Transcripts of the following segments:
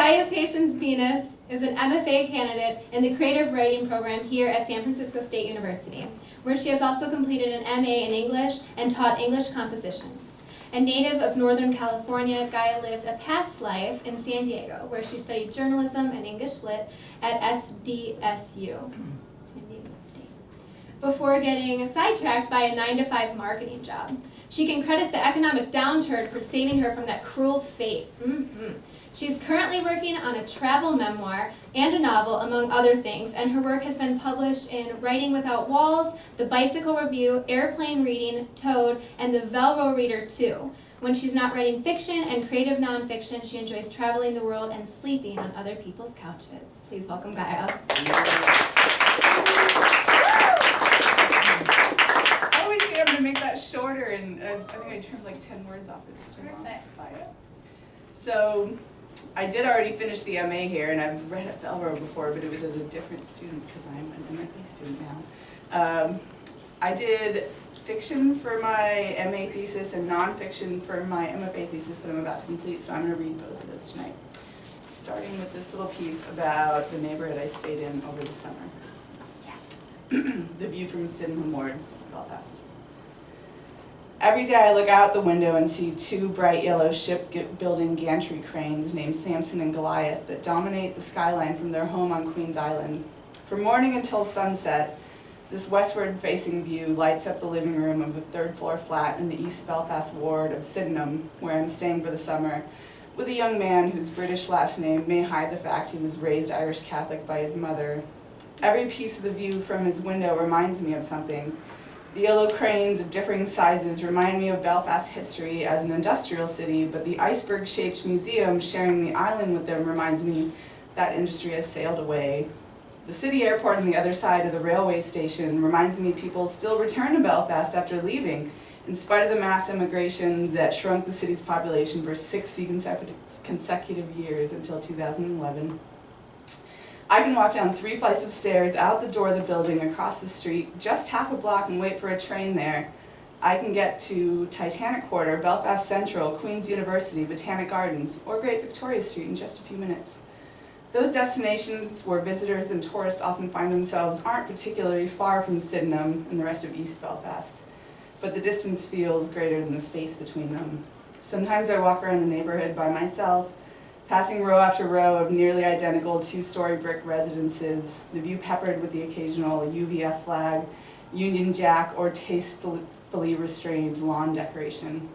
Gaia Patience Veenis is an MFA candidate in the creative writing program here at San Francisco State University, where she has also completed an MA in English and taught English composition. A native of Northern California, Gaia lived a past life in San Diego, where she studied journalism and English Lit at SDSU, San Diego State, before getting sidetracked by a 9-to-5 marketing job. She can credit the economic downturn for saving her from that cruel fate. She's currently working on a travel memoir and a novel, among other things, and her work has been published in Writing Without Walls, The Bicycle Review, Airplane Reading, Toad, and the VelRo Reader 2. When she's not writing fiction and creative nonfiction, she enjoys traveling the world and sleeping on other people's couches. Please welcome Gaia. I always say I'm going to make that shorter, and I think I trimmed like 10 words off it. Perfect. So, I did already finish the MA here, and I've read at VelRo before, but it was as a different student because I'm an MFA student now. I did fiction for my MA thesis and nonfiction for my MFA thesis that I'm about to complete, so I'm going to read both of those tonight. Starting with this little piece about the neighborhood I stayed in over the summer. The view from Sydenham Ward, Belfast. Every day I look out the window and see two bright yellow shipbuilding gantry cranes named Samson and Goliath that dominate the skyline from their home on Queen's Island. From morning until sunset, this westward-facing view lights up the living room of a third-floor flat in the East Belfast ward of Sydenham, where I'm staying for the summer, with a young man whose British last name may hide the fact he was raised Irish Catholic by his mother. Every piece of the view from his window reminds me of something. The yellow cranes of differing sizes remind me of Belfast's history as an industrial city, but the iceberg-shaped museum sharing the island with them reminds me that industry has sailed away. The city airport on the other side of the railway station reminds me people still return to Belfast after leaving, in spite of the mass immigration that shrunk the city's population for 60 consecutive years until 2011. I can walk down 3 flights of stairs, out the door of the building, across the street, just half a block and wait for a train there. I can get to Titanic Quarter, Belfast Central, Queen's University, Botanic Gardens, or Great Victoria Street in just a few minutes. Those destinations where visitors and tourists often find themselves aren't particularly far from Sydenham and the rest of East Belfast, but the distance feels greater than the space between them. Sometimes I walk around the neighborhood by myself, passing row after row of nearly identical 2-story brick residences, the view peppered with the occasional UVF flag, Union Jack, or tastefully restrained lawn decoration.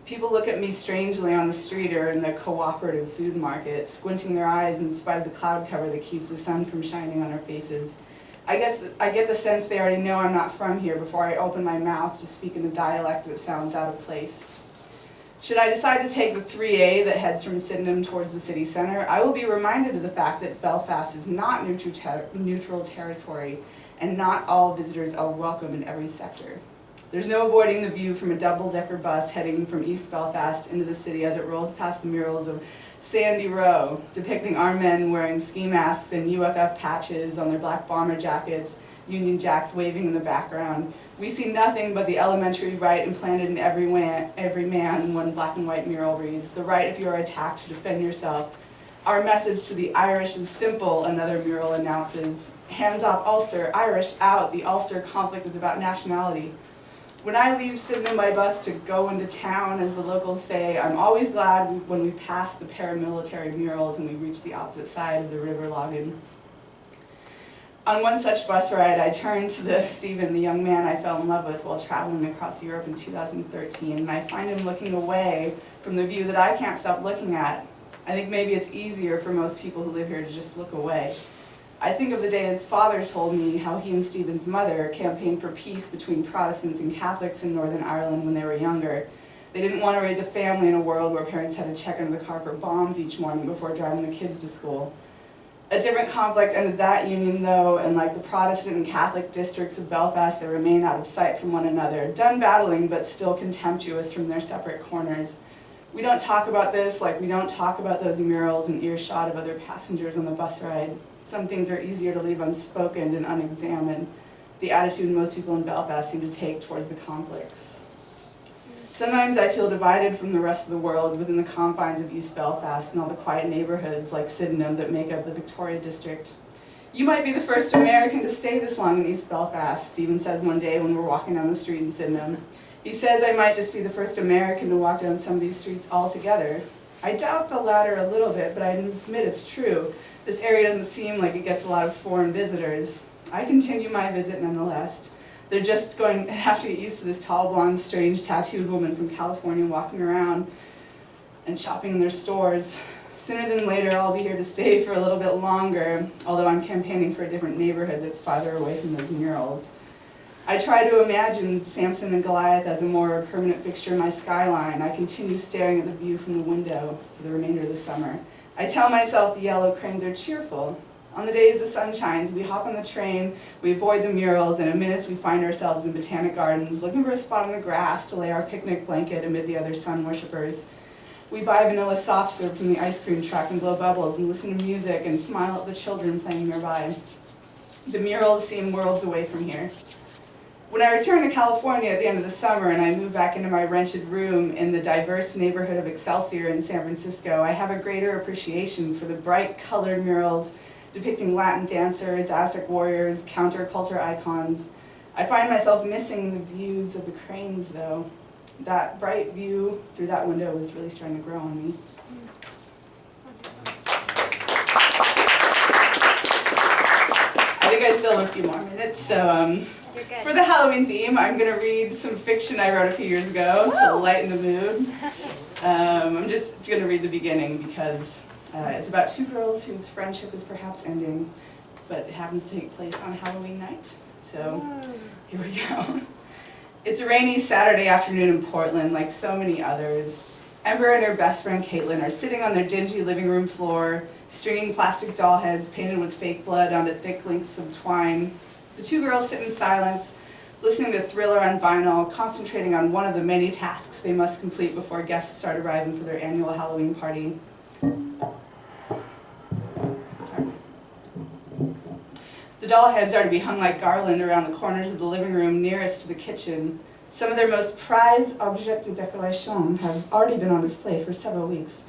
People look at me strangely on the street or in the cooperative food market, squinting their eyes in spite of the cloud cover that keeps the sun from shining on our faces. I get the sense they already know I'm not from here before I open my mouth to speak in a dialect that sounds out of place. Should I decide to take the 3A that heads from Sydenham towards the city center, I will be reminded of the fact that Belfast is not neutral territory, and not all visitors are welcome in every sector. There's no avoiding the view from a double-decker bus heading from East Belfast into the city as it rolls past the murals of Sandy Row, depicting our men wearing ski masks and UFF patches on their black bomber jackets, Union Jacks waving in the background. We see nothing but the elementary right implanted in every man. One black and white mural reads, "The right if you are attacked to defend yourself." Our message to the Irish is simple, another mural announces. Hands off Ulster, Irish out. The Ulster conflict is about nationality. When I leave Sydenham by bus to go into town, as the locals say, I'm always glad when we pass the paramilitary murals and we reach the opposite side of the River Logan. On one such bus ride, I turned to Stephen, the young man I fell in love with while traveling across Europe in 2013, and I find him looking away from the view that I can't stop looking at. I think maybe it's easier for most people who live here to just look away. I think of the day his father told me how he and Stephen's mother campaigned for peace between Protestants and Catholics in Northern Ireland when they were younger. They didn't want to raise a family in a world where parents had to check under the car for bombs each morning before driving the kids to school. A different conflict ended that union, though, and like the Protestant and Catholic districts of Belfast, they remain out of sight from one another, done battling but still contemptuous from their separate corners. We don't talk about this like we don't talk about those murals and earshot of other passengers on the bus ride. Some things are easier to leave unspoken and unexamined, the attitude most people in Belfast seem to take towards the conflicts. Sometimes I feel divided from the rest of the world within the confines of East Belfast and all the quiet neighbourhoods like Sydenham that make up the Victoria district. You might be the first American to stay this long in East Belfast, Stephen says one day when we're walking down the street in Sydenham. He says I might just be the first American to walk down some of these streets altogether. I doubt the latter a little bit, but I admit it's true. This area doesn't seem like it gets a lot of foreign visitors. I continue my visit nonetheless. They're just going to have to get used to this tall, blonde, strange, tattooed woman from California walking around and shopping in their stores. Sooner than later, I'll be here to stay for a little bit longer, although I'm campaigning for a different neighborhood that's farther away from those murals. I try to imagine Samson and Goliath as a more permanent fixture in my skyline. I continue staring at the view from the window for the remainder of the summer. I tell myself the yellow cranes are cheerful. On the days the sun shines, we hop on the train, we avoid the murals, and in minutes we find ourselves in botanic gardens, looking for a spot on the grass to lay our picnic blanket amid the other sun worshippers. We buy vanilla soft serve from the ice cream truck and blow bubbles and listen to music and smile at the children playing nearby. The murals seem worlds away from here. When I return to California at the end of the summer and I move back into my rented room in the diverse neighborhood of Excelsior in San Francisco, I have a greater appreciation for the bright colored murals depicting Latin dancers, Aztec warriors, counterculture icons. I find myself missing the views of the cranes though. That bright view through that window is really starting to grow on me. I think I still have a few more minutes, so for the Halloween theme, I'm going to read some fiction I wrote a few years ago to lighten the mood. I'm just going to read the beginning because it's about two girls whose friendship is perhaps ending, but it happens to take place on Halloween night. So here we go. It's a rainy Saturday afternoon in Portland, like so many others. Ember and her best friend Caitlin are sitting on their dingy living room floor, stringing plastic doll heads painted with fake blood onto thick lengths of twine. The two girls sit in silence, listening to Thriller on vinyl, concentrating on one of the many tasks they must complete before guests start arriving for their annual Halloween party. Sorry. The doll heads are to be hung like garland around the corners of the living room nearest to the kitchen. Some of their most prized objets de décoration have already been on display for several weeks.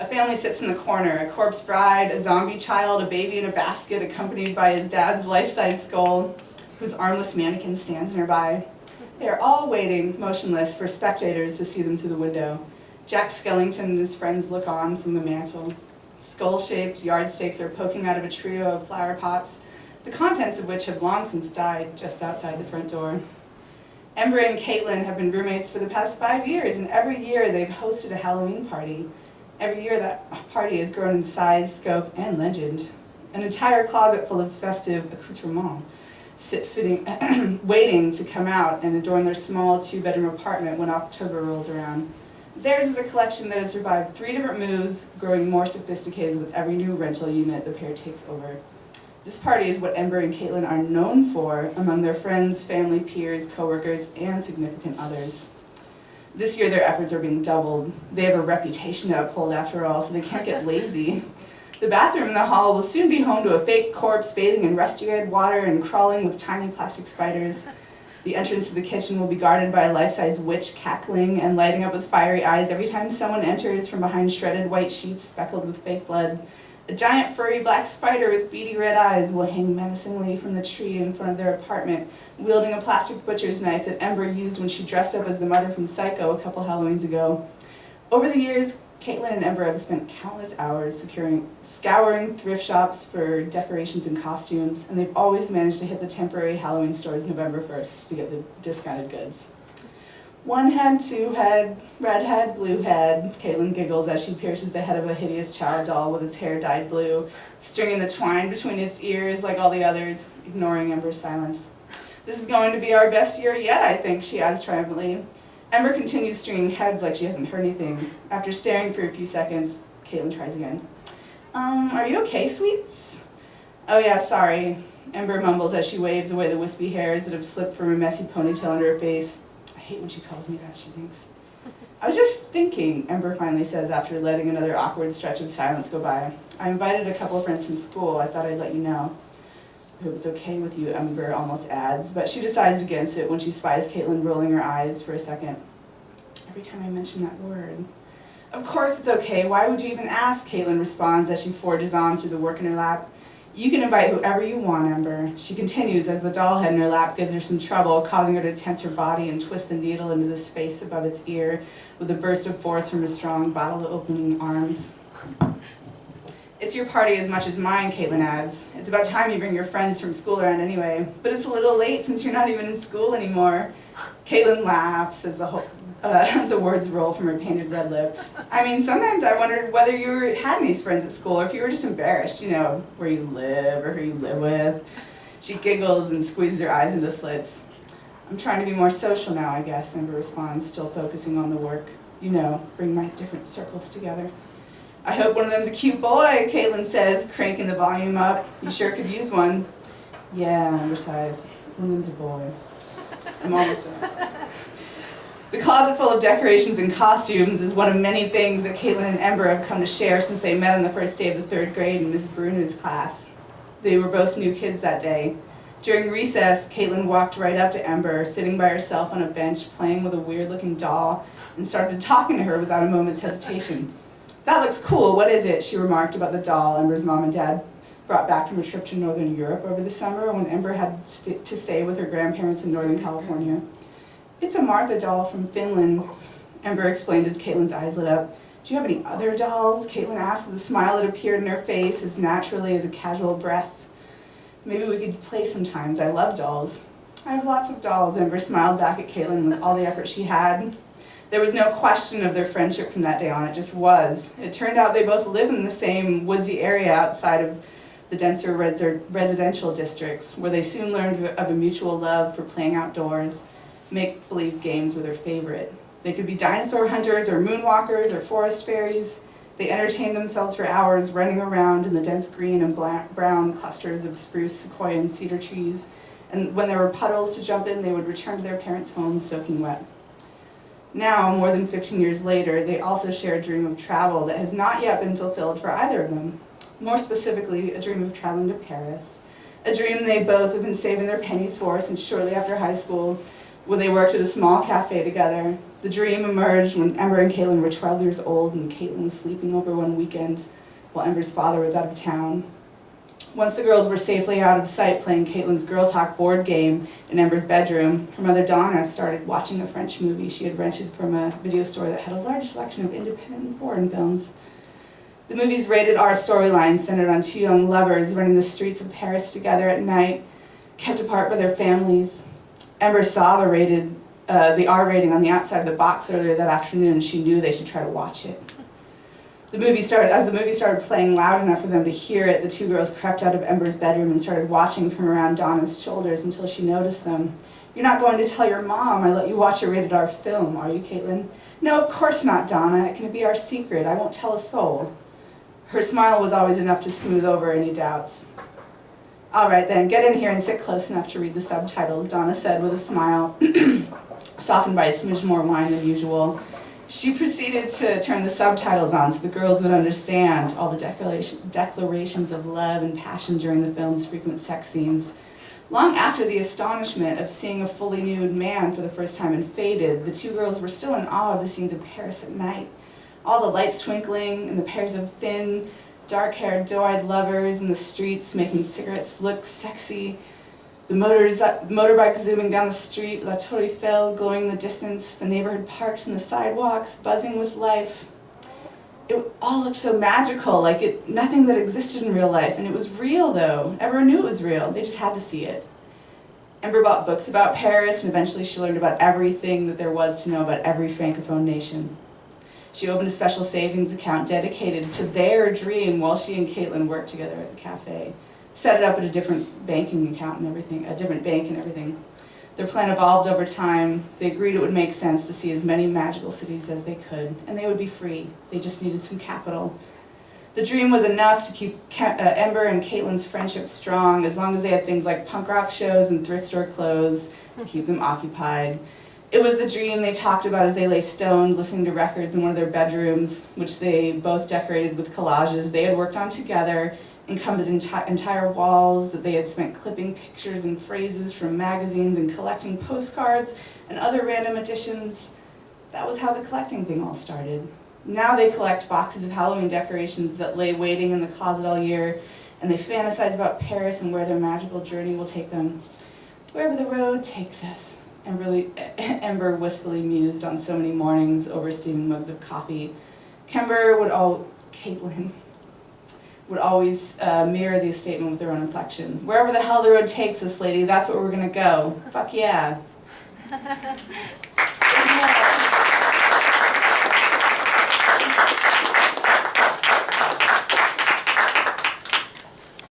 A family sits in the corner, a corpse bride, a zombie child, a baby in a basket accompanied by his dad's life-size skull, whose armless mannequin stands nearby. They are all waiting, motionless, for spectators to see them through the window. Jack Skellington and his friends look on from the mantel. Skull-shaped yardsticks are poking out of a trio of flower pots, the contents of which have long since died just outside the front door. Ember and Caitlin have been roommates for the past 5 years, and every year they've hosted a Halloween party. Every year that party has grown in size, scope, and legend. An entire closet full of festive accoutrements sit waiting to come out and adorn their small two-bedroom apartment when October rolls around. Theirs is a collection that has survived 3 different moves, growing more sophisticated with every new rental unit the pair takes over. This party is what Ember and Caitlin are known for among their friends, family, peers, coworkers, and significant others. This year their efforts are being doubled. They have a reputation to uphold after all, so they can't get lazy. The bathroom in the hall will soon be home to a fake corpse bathing in rusty red water and crawling with tiny plastic spiders. The entrance to the kitchen will be guarded by a life-size witch cackling and lighting up with fiery eyes every time someone enters from behind shredded white sheets speckled with fake blood. A giant furry black spider with beady red eyes will hang menacingly from the tree in front of their apartment, wielding a plastic butcher's knife that Ember used when she dressed up as the mother from Psycho a couple Halloweens ago. Over the years, Caitlin and Ember have spent countless hours scouring thrift shops for decorations and costumes, and they've always managed to hit the temporary Halloween stores November 1st to get the discounted goods. One head, two head, red head, blue head, Caitlin giggles as she pierces the head of a hideous child doll with its hair dyed blue, stringing the twine between its ears like all the others, ignoring Ember's silence. This is going to be our best year yet, I think, she adds triumphantly. Ember continues stringing heads like she hasn't heard anything. After staring for a few seconds, Caitlin tries again. Are you okay, sweets? Oh yeah, sorry, Ember mumbles as she waves away the wispy hairs that have slipped from a messy ponytail under her face. I hate when she calls me that, she thinks. I was just thinking, Ember finally says after letting another awkward stretch of silence go by. I invited a couple of friends from school. I thought I'd let you know. I hope it's okay with you, Ember almost adds, but she decides against it when she spies Caitlin rolling her eyes for a second. every time I mention that word. Of course it's okay, why would you even ask? Caitlin responds as she forges on through the work in her lap. You can invite whoever you want, Ember. She continues as the doll head in her lap gives her some trouble, causing her to tense her body and twist the needle into the space above its ear with a burst of force from her strong, bottle-opening arms. It's your party as much as mine, Caitlin adds. It's about time you bring your friends from school around anyway, but it's a little late since you're not even in school anymore. Caitlin laughs as the words roll from her painted red lips. I mean, sometimes I wondered whether you had any friends at school or if you were just embarrassed, you know, where you live or who you live with. She giggles and squeezes her eyes into slits. I'm trying to be more social now, I guess, Ember responds, still focusing on the work. You know, bring my different circles together. I hope one of them's a cute boy, Caitlin says, cranking the volume up. You sure could use one. Yeah, Ember sighs. One of them's a boy. I'm almost done. The closet full of decorations and costumes is one of many things that Caitlin and Ember have come to share since they met on the first day of the 3rd grade in Ms. Bruner's class. They were both new kids that day. During recess, Caitlin walked right up to Ember, sitting by herself on a bench playing with a weird-looking doll, and started talking to her without a moment's hesitation. That looks cool, what is it? She remarked about the doll Ember's mom and dad brought back from a trip to Northern Europe over the summer when Ember had to stay with her grandparents in Northern California. It's a Martha doll from Finland, Ember explained as Caitlin's eyes lit up. Do you have any other dolls? Caitlin asked with a smile that appeared in her face as naturally as a casual breath. Maybe we could play sometimes. I love dolls. I have lots of dolls, Ember smiled back at Caitlin with all the effort she had. There was no question of their friendship from that day on, it just was. It turned out they both live in the same woodsy area outside of the denser residential districts, where they soon learned of a mutual love for playing outdoors, make-believe games with her favorite. They could be dinosaur hunters or moonwalkers or forest fairies. They entertained themselves for hours running around in the dense green and brown clusters of spruce, sequoia, and cedar trees. And when there were puddles to jump in, they would return to their parents' homes soaking wet. Now, more than 15 years later, they also share a dream of travel that has not yet been fulfilled for either of them. More specifically, a dream of traveling to Paris. A dream they both have been saving their pennies for since shortly after high school, when they worked at a small cafe together. The dream emerged when Ember and Caitlin were 12 years old and Caitlin was sleeping over one weekend while Ember's father was out of town. Once the girls were safely out of sight playing Caitlin's Girl Talk board game in Ember's bedroom, her mother Donna started watching a French movie she had rented from a video store that had a large selection of independent and foreign films. The movie's rated R storyline centered on 2 young lovers running the streets of Paris together at night, kept apart by their families. Ember saw the R rating on the outside of the box earlier that afternoon, and she knew they should try to watch it. As the movie started playing loud enough for them to hear it, the 2 girls crept out of Ember's bedroom and started watching from around Donna's shoulders until she noticed them. You're not going to tell your mom I let you watch a rated R film, are you, Caitlin? No, of course not, Donna. It can be our secret. I won't tell a soul. Her smile was always enough to smooth over any doubts. All right then, get in here and sit close enough to read the subtitles, Donna said with a smile, softened by a smidge more wine than usual. She proceeded to turn the subtitles on so the girls would understand all the declarations of love and passion during the film's frequent sex scenes. Long after the astonishment of seeing a fully nude man for the first time had faded, the 2 girls were still in awe of the scenes of Paris at night. All the lights twinkling and the pairs of thin, dark-haired, doe-eyed lovers in the streets making cigarettes look sexy. The motorbike zooming down the street, La Tour Eiffel glowing in the distance, the neighborhood parks and the sidewalks buzzing with life. It all looked so magical, like nothing that existed in real life, and it was real though. Everyone knew it was real, they just had to see it. Ember bought books about Paris, and eventually she learned about everything that there was to know about every Francophone nation. She opened a special savings account dedicated to their dream while she and Caitlin worked together at the cafe. Set it up at a different banking account and everything, a different bank and everything. Their plan evolved over time. They agreed it would make sense to see as many magical cities as they could, and they would be free. They just needed some capital. The dream was enough to keep Ember and Caitlin's friendship strong, as long as they had things like punk rock shows and thrift store clothes to keep them occupied. It was the dream they talked about as they lay stoned, listening to records in one of their bedrooms, which they both decorated with collages they had worked on together, encompassing entire walls that they had spent clipping pictures and phrases from magazines and collecting postcards and other random additions. that was how the collecting thing all started. Now they collect boxes of Halloween decorations that lay waiting in the closet all year, and they fantasize about Paris and where their magical journey will take them. Wherever the road takes us. Ember wistfully mused on so many mornings over steaming mugs of coffee. Caitlin would always mirror the statement with her own inflection. Wherever the hell the road takes us, lady, that's where we're gonna go. Fuck yeah.